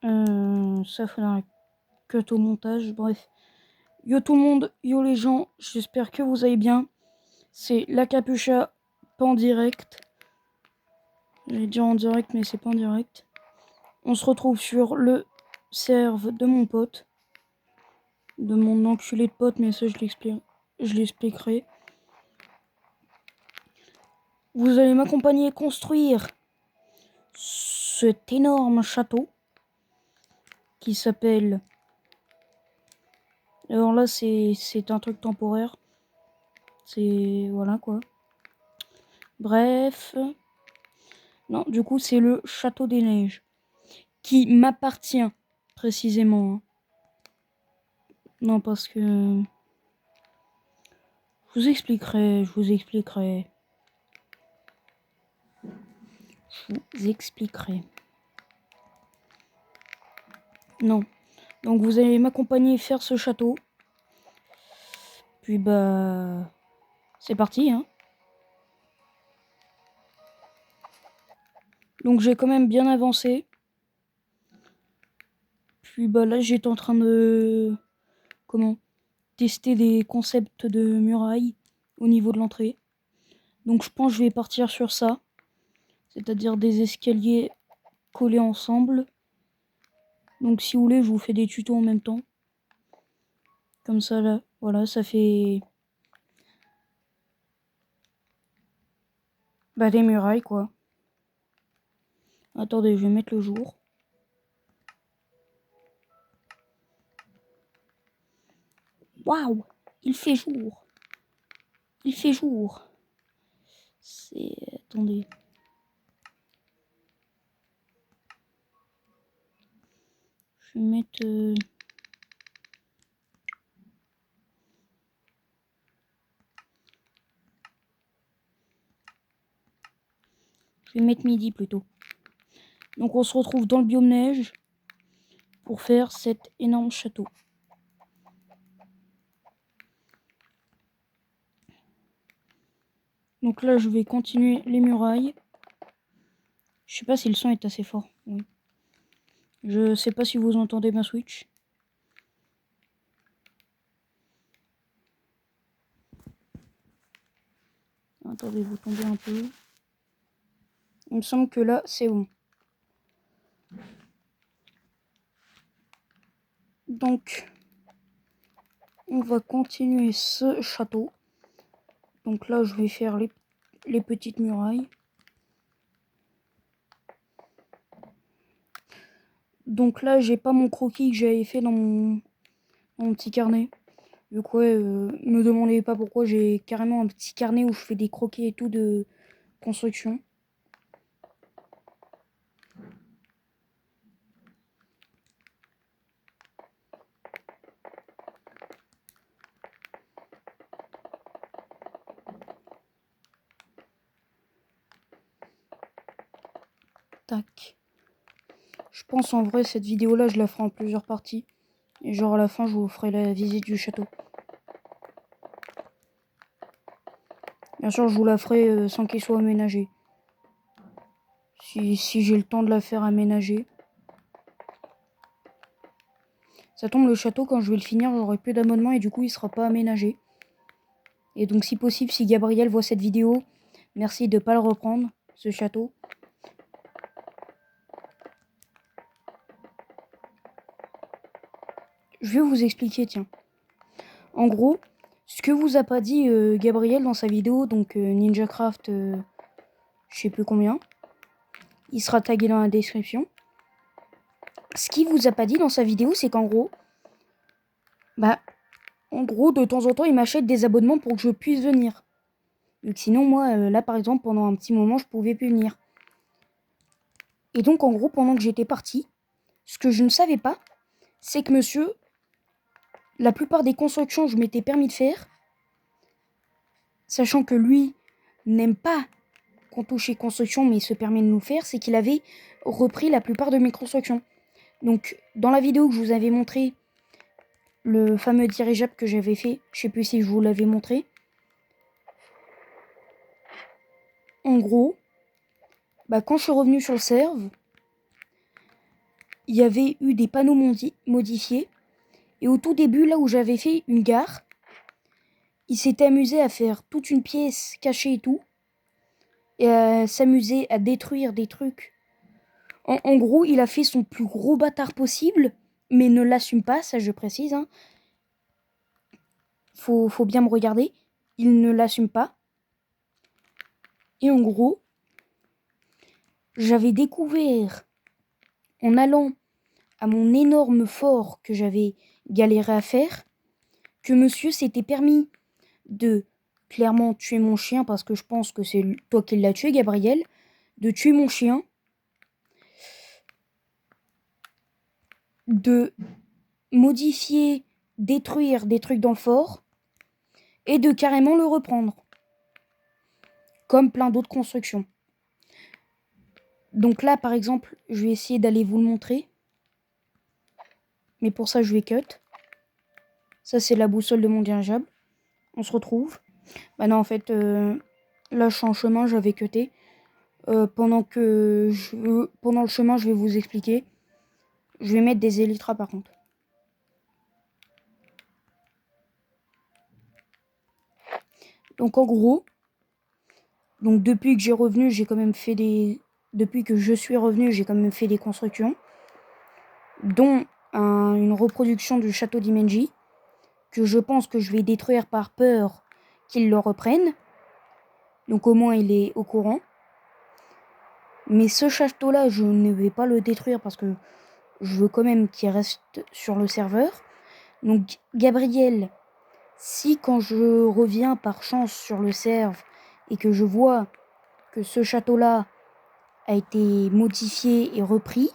Ça faudra que au montage. Bref. Yo tout le monde, yo les gens, j'espère que vous allez bien. C'est la Capucha, pas en direct. J'allais dire en direct, mais c'est pas en direct. On se retrouve sur le serve de mon pote. De mon enculé de pote, mais ça je l'expliquerai. Vous allez m'accompagner construire cet énorme château qui s'appelle... Alors là, c'est un truc temporaire. C'est... Voilà quoi. Bref. Non, du coup, c'est le Château des Neiges. Qui m'appartient, précisément. Hein. Non, parce que... Je vous expliquerai. Je vous expliquerai. Non. Donc vous allez m'accompagner faire ce château. Puis bah... C'est parti, hein. Donc j'ai quand même bien avancé. Puis bah là j'étais en train de... Comment tester des concepts de murailles au niveau de l'entrée. Donc je pense que je vais partir sur ça. C'est-à-dire des escaliers collés ensemble. Donc si vous voulez, je vous fais des tutos en même temps. Comme ça là, voilà, ça fait... Bah des murailles quoi. Attendez, je vais mettre le jour. Waouh, il fait jour. Il fait jour. C'est... Attendez. Je vais mettre... Je vais mettre midi plutôt. Donc on se retrouve dans le biome neige pour faire cet énorme château. Donc là je vais continuer les murailles. Je sais pas si le son est assez fort. Oui. Je sais pas si vous entendez ma Switch. Attendez, vous tombez un peu. Il me semble que là c'est bon. Donc on va continuer ce château. Donc là je vais faire les petites murailles. Donc là j'ai pas mon croquis que j'avais fait dans mon petit carnet. Du coup, me demandez pas pourquoi j'ai carrément un petit carnet où je fais des croquis et tout de construction. Tac. Je pense en vrai cette vidéo là je la ferai en plusieurs parties. Et genre à la fin je vous ferai la visite du château. Bien sûr je vous la ferai sans qu'il soit aménagé. Si j'ai le temps de la faire aménager. Ça tombe, le château quand je vais le finir j'aurai plus d'abonnement et du coup il sera pas aménagé. Et donc si possible, si Gabriel voit cette vidéo, merci de pas le reprendre, ce château. Je vais vous expliquer, tiens. En gros, ce que vous a pas dit Gabriel dans sa vidéo, donc NinjaCraft, je sais plus combien, il sera tagué dans la description. Ce qu'il vous a pas dit dans sa vidéo, c'est qu'en gros, de temps en temps, il m'achète des abonnements pour que je puisse venir. Donc sinon, moi, là, par exemple, pendant un petit moment, je pouvais plus venir. Et donc, en gros, pendant que j'étais parti, ce que je ne savais pas, c'est que monsieur, la plupart des constructions que je m'étais permis de faire, sachant que lui n'aime pas qu'on touche les constructions, mais il se permet de nous faire, c'est qu'il avait repris la plupart de mes constructions. Donc, dans la vidéo que je vous avais montré, le fameux dirigeable que j'avais fait, je sais plus si je vous l'avais montré. En gros, quand je suis revenu sur le serve, il y avait eu des panneaux modifiés. Et au tout début, là où j'avais fait une gare, il s'était amusé à faire toute une pièce cachée et tout. Et à s'amuser à détruire des trucs. En gros, il a fait son plus gros bâtard possible, mais ne l'assume pas, ça je précise. Hein. Faut bien me regarder. Il ne l'assume pas. Et en gros, j'avais découvert, en allant à mon énorme fort que j'avais galéré à faire, que monsieur s'était permis de clairement tuer mon chien, parce que je pense que c'est toi qui l'as tué, Gabriel, de tuer mon chien, de modifier, détruire des trucs dans le fort, et de carrément le reprendre. Comme plein d'autres constructions. Donc là, par exemple, je vais essayer d'aller vous le montrer. Mais pour ça, je vais cut. Ça, c'est la boussole de mon dirigeable. On se retrouve. Bah non, en fait, là, je suis en chemin, j'avais cuté. Pendant le chemin, je vais vous expliquer. Je vais mettre des élytras, par contre. Donc, en gros, depuis que j'ai revenu, j'ai quand même fait des... Depuis que je suis revenu, j'ai quand même fait des constructions. Dont une reproduction du château d'Imenji. Que je pense que je vais détruire par peur qu'ils le reprennent. Donc au moins il est au courant. Mais ce château-là, je ne vais pas le détruire parce que je veux quand même qu'il reste sur le serveur. Donc Gabriel, si quand je reviens par chance sur le serve et que je vois que ce château-là a été modifié et repris,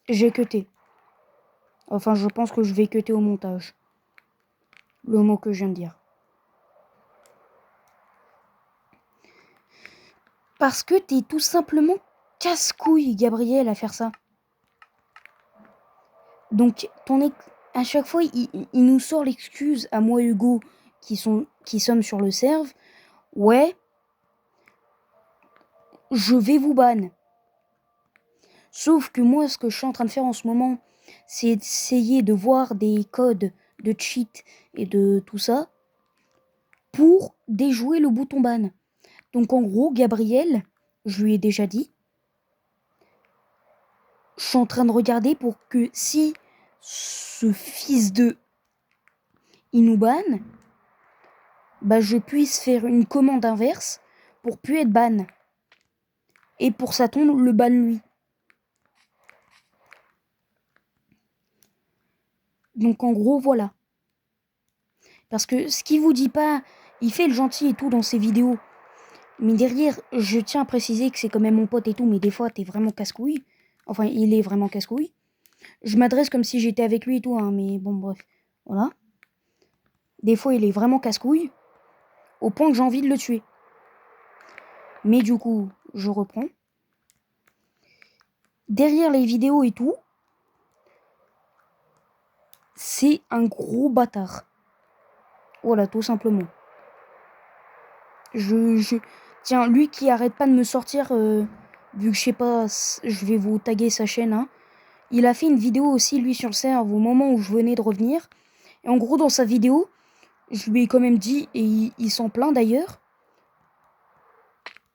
j'ai cuté. Enfin, je pense que je vais cuter au montage. Le mot que je viens de dire. Parce que t'es tout simplement casse-couille, Gabriel, à faire ça. Donc, à chaque fois, il nous sort l'excuse à moi et Hugo, qui sommes sur le serve. Ouais, je vais vous ban. Sauf que moi, ce que je suis en train de faire en ce moment, c'est essayer de voir des codes de cheat et de tout ça pour déjouer le bouton ban. Donc en gros, Gabriel, je lui ai déjà dit, je suis en train de regarder pour que si ce fils de il nous ban, bah je puisse faire une commande inverse pour plus être ban. Et pour ça tombe le ban lui. Donc en gros, voilà. Parce que ce qu'il vous dit pas, il fait le gentil et tout dans ses vidéos. Mais derrière, je tiens à préciser que c'est quand même mon pote et tout, mais des fois, t'es vraiment casse-couille. Enfin, il est vraiment casse-couille. Je m'adresse comme si j'étais avec lui et tout, hein, mais bon, bref. Voilà. Des fois, il est vraiment casse-couille, au point que j'ai envie de le tuer. Mais du coup, je reprends. Derrière les vidéos et tout, c'est un gros bâtard. Voilà, tout simplement. Tiens, lui qui arrête pas de me sortir, vu que je sais pas, je vais vous taguer sa chaîne, hein. Il a fait une vidéo aussi, lui, sur le serve au moment où je venais de revenir. Et en gros, dans sa vidéo, je lui ai quand même dit, et il s'en plaint d'ailleurs,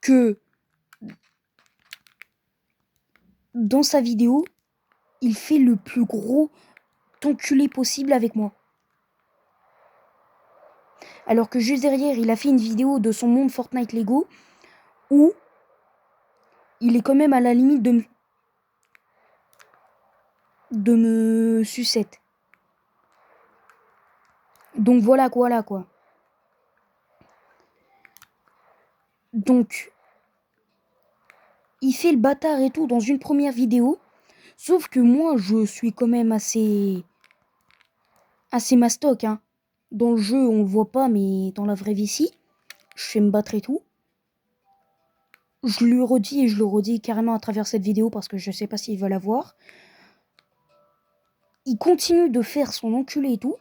que dans sa vidéo, il fait le plus gros enculé possible avec moi. Alors que juste derrière, il a fait une vidéo de son monde Fortnite Lego où il est quand même à la limite de me sucette. Donc voilà quoi. Donc, il fait le bâtard et tout dans une première vidéo. Sauf que moi, je suis quand même assez mastoc, hein. Dans le jeu, on le voit pas, mais dans la vraie vie, si. Je sais me battre et tout. Je lui redis et je le redis carrément à travers cette vidéo parce que je sais pas s'il va la voir. Il continue de faire son enculé et tout.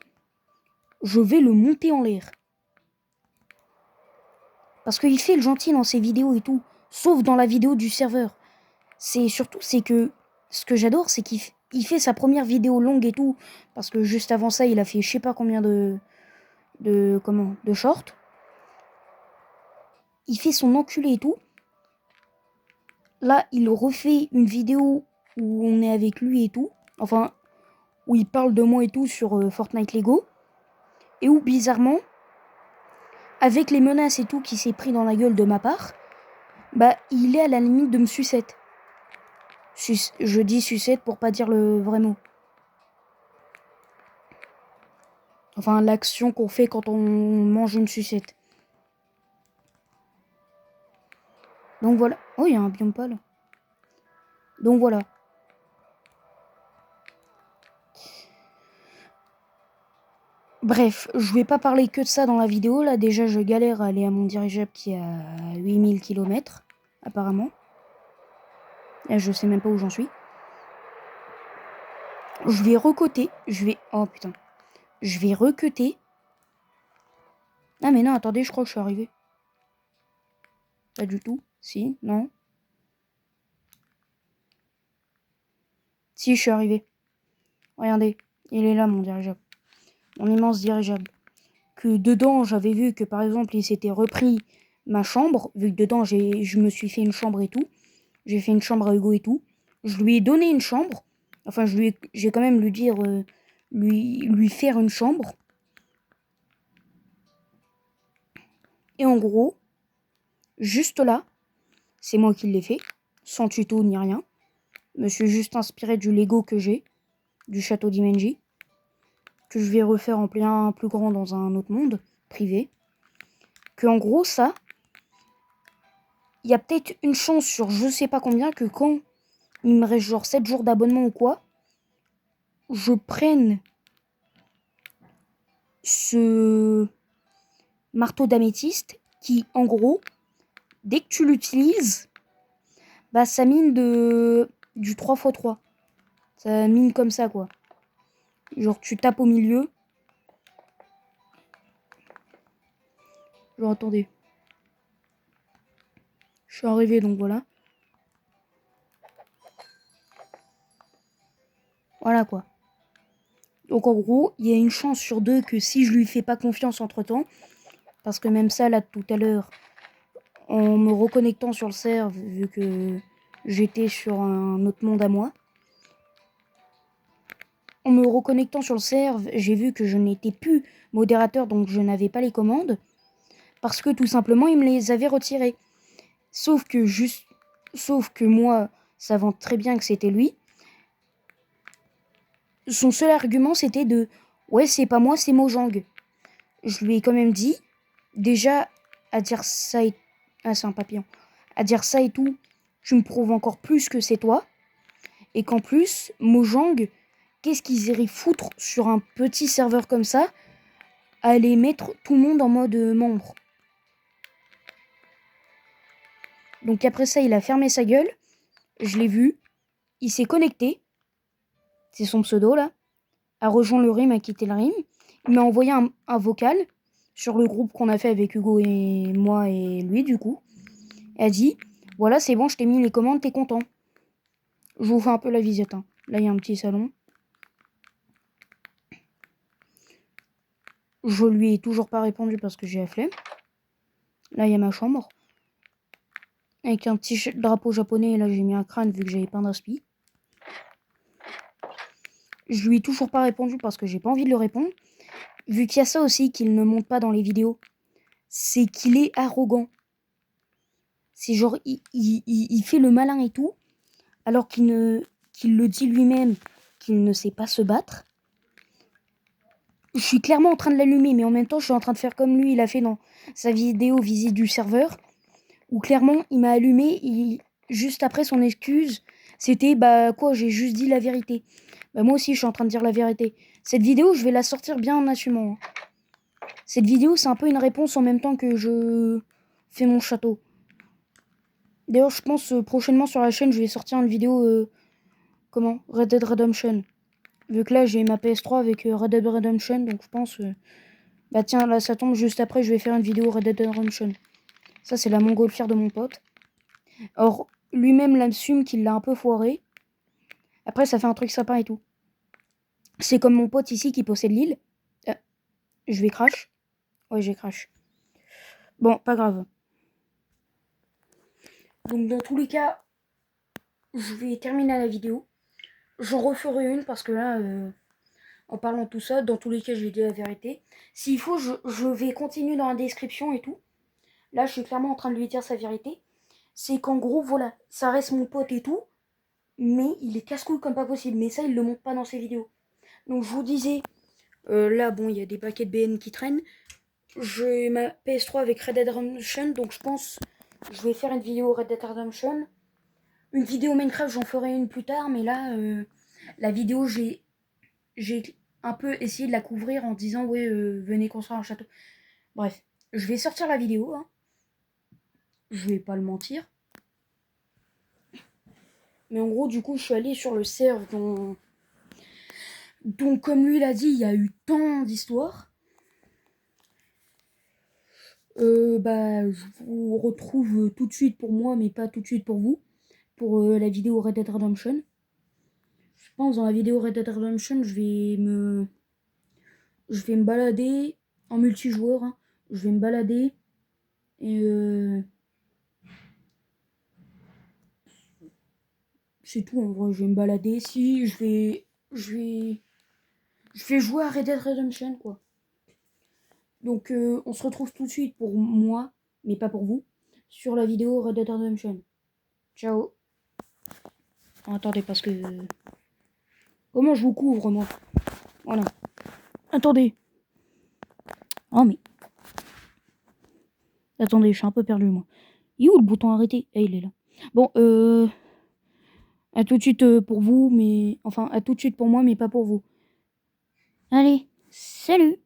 Je vais le monter en l'air. Parce qu'il fait le gentil dans ses vidéos et tout. Sauf dans la vidéo du serveur. C'est que ce que j'adore, c'est qu'il fait sa première vidéo longue et tout. Parce que juste avant ça, il a fait je sais pas combien de shorts. Il fait son enculé et tout. Là, il refait une vidéo où on est avec lui et tout. Enfin, où il parle de moi et tout sur Fortnite Lego. Et où, bizarrement, avec les menaces et tout qui s'est pris dans la gueule de ma part, bah, il est à la limite de me sucette. Je dis sucette pour pas dire le vrai mot. Enfin, l'action qu'on fait quand on mange une sucette. Donc voilà. Oh, il y a un biome pâle. Donc voilà. Bref, je vais pas parler que de ça dans la vidéo. Là, déjà, je galère à aller à mon dirigeable qui est à 8000 km, apparemment. Là, je sais même pas où j'en suis. Je vais recoter. Oh putain. Je vais recuter. Ah mais non, attendez, je crois que je suis arrivé. Pas du tout. Si, non. Si, je suis arrivé. Regardez, il est là, mon dirigeable. Mon immense dirigeable. Que dedans, j'avais vu que, par exemple, il s'était repris ma chambre. Vu que dedans, je me suis fait une chambre et tout. J'ai fait une chambre à Hugo et tout. Je lui ai donné une chambre. Enfin, j'ai quand même lui dire... lui faire une chambre. Et en gros, juste là, c'est moi qui l'ai fait. Sans tuto ni rien. Je me suis juste inspiré du Lego que j'ai. Du château d'Imenji. Que je vais refaire en plein plus grand dans un autre monde. Privé. Que en gros, ça... Il y a peut-être une chance sur je sais pas combien que quand il me reste genre 7 jours d'abonnement ou quoi, je prenne ce marteau d'améthyste qui, en gros, dès que tu l'utilises, bah ça mine du 3x3. Ça mine comme ça, quoi. Genre, tu tapes au milieu. Genre, attendez. Je suis arrivé, donc voilà. Voilà, quoi. Donc, en gros, il y a une chance sur 2 que si je lui fais pas confiance entre-temps, parce que même ça, là, tout à l'heure, en me reconnectant sur le serve, vu que j'étais sur un autre monde à moi. En me reconnectant sur le serve, j'ai vu que je n'étais plus modérateur, donc je n'avais pas les commandes. Parce que tout simplement, il me les avait retirées. Sauf que moi, savant très bien que c'était lui, son seul argument, c'était de « Ouais, c'est pas moi, c'est Mojang ». Je lui ai quand même dit, déjà, à dire ça et... Ah, c'est un papillon. À dire ça et tout, tu me prouves encore plus que c'est toi. Et qu'en plus, Mojang, qu'est-ce qu'ils iraient foutre sur un petit serveur comme ça, à aller mettre tout le monde en mode membre. Donc après ça, il a fermé sa gueule. Je l'ai vu. Il s'est connecté. C'est son pseudo là. A rejoint le RIM, a quitté le RIM. Il m'a envoyé un vocal sur le groupe qu'on a fait avec Hugo et moi et lui du coup. Elle a dit, voilà c'est bon, je t'ai mis les commandes, t'es content. Je vous fais un peu la visite. Hein. Là il y a un petit salon. Je lui ai toujours pas répondu parce que j'ai la flemme. Là il y a ma chambre. Avec un petit drapeau japonais, et là j'ai mis un crâne vu que j'avais pas d'inspi. Je lui ai toujours pas répondu parce que j'ai pas envie de le répondre. Vu qu'il y a ça aussi qu'il ne monte pas dans les vidéos. C'est qu'il est arrogant. C'est genre, il fait le malin et tout, alors qu'il le dit lui-même qu'il ne sait pas se battre. Je suis clairement en train de l'allumer, mais en même temps, je suis en train de faire comme lui, il a fait dans sa vidéo visite du serveur, où clairement, il m'a allumé, juste après son excuse, c'était, bah quoi, j'ai juste dit la vérité. Bah moi aussi, je suis en train de dire la vérité. Cette vidéo, je vais la sortir bien en assumant. Cette vidéo, c'est un peu une réponse en même temps que je fais mon château. D'ailleurs, je pense prochainement sur la chaîne, je vais sortir une vidéo... Red Dead Redemption. Vu que là, j'ai ma PS3 avec Red Dead Redemption, donc je pense... bah tiens, là, ça tombe juste après, je vais faire une vidéo Red Dead Redemption. Ça, c'est la montgolfière de mon pote. Or, lui-même l'assume qu'il l'a un peu foiré. Après, ça fait un truc sympa et tout. C'est comme mon pote ici qui possède l'île. Je vais crash. Ouais, j'ai crash. Bon, pas grave. Donc, dans tous les cas, je vais terminer la vidéo. J'en referai une parce que là, en parlant de tout ça, dans tous les cas, j'ai dit la vérité. S'il faut, je vais continuer dans la description et tout. Là, je suis clairement en train de lui dire sa vérité. C'est qu'en gros, voilà, ça reste mon pote et tout. Mais il est casse-couille comme pas possible. Mais ça, il le montre pas dans ses vidéos. Donc, je vous disais, là, bon, il y a des paquets de BN qui traînent. J'ai ma PS3 avec Red Dead Redemption. Donc, je pense je vais faire une vidéo Red Dead Redemption. Une vidéo Minecraft, j'en ferai une plus tard. Mais là, la vidéo, j'ai un peu essayé de la couvrir en disant, ouais, venez construire un château. Bref, je vais sortir la vidéo. Hein. Je vais pas le mentir. Mais en gros, du coup, je suis allée sur le serve dont comme lui l'a dit, il y a eu tant d'histoires. Je vous retrouve tout de suite pour moi, mais pas tout de suite pour vous, pour la vidéo Red Dead Redemption. Je pense dans la vidéo Red Dead Redemption, je vais me balader en multijoueur. Hein. Je vais me balader et c'est tout en vrai. Je vais me balader. Si je vais jouer à Red Dead Redemption quoi. Donc on se retrouve tout de suite pour moi, mais pas pour vous, sur la vidéo Red Dead Redemption. Ciao. Oh, attendez, parce que... Comment je vous couvre, moi? Voilà. Attendez. Oh, mais... Attendez, je suis un peu perdu, moi. Il est où le bouton arrêter? Eh, il est là. Bon, à tout de suite pour vous, mais... Enfin, à tout de suite pour moi, mais pas pour vous. Allez, salut!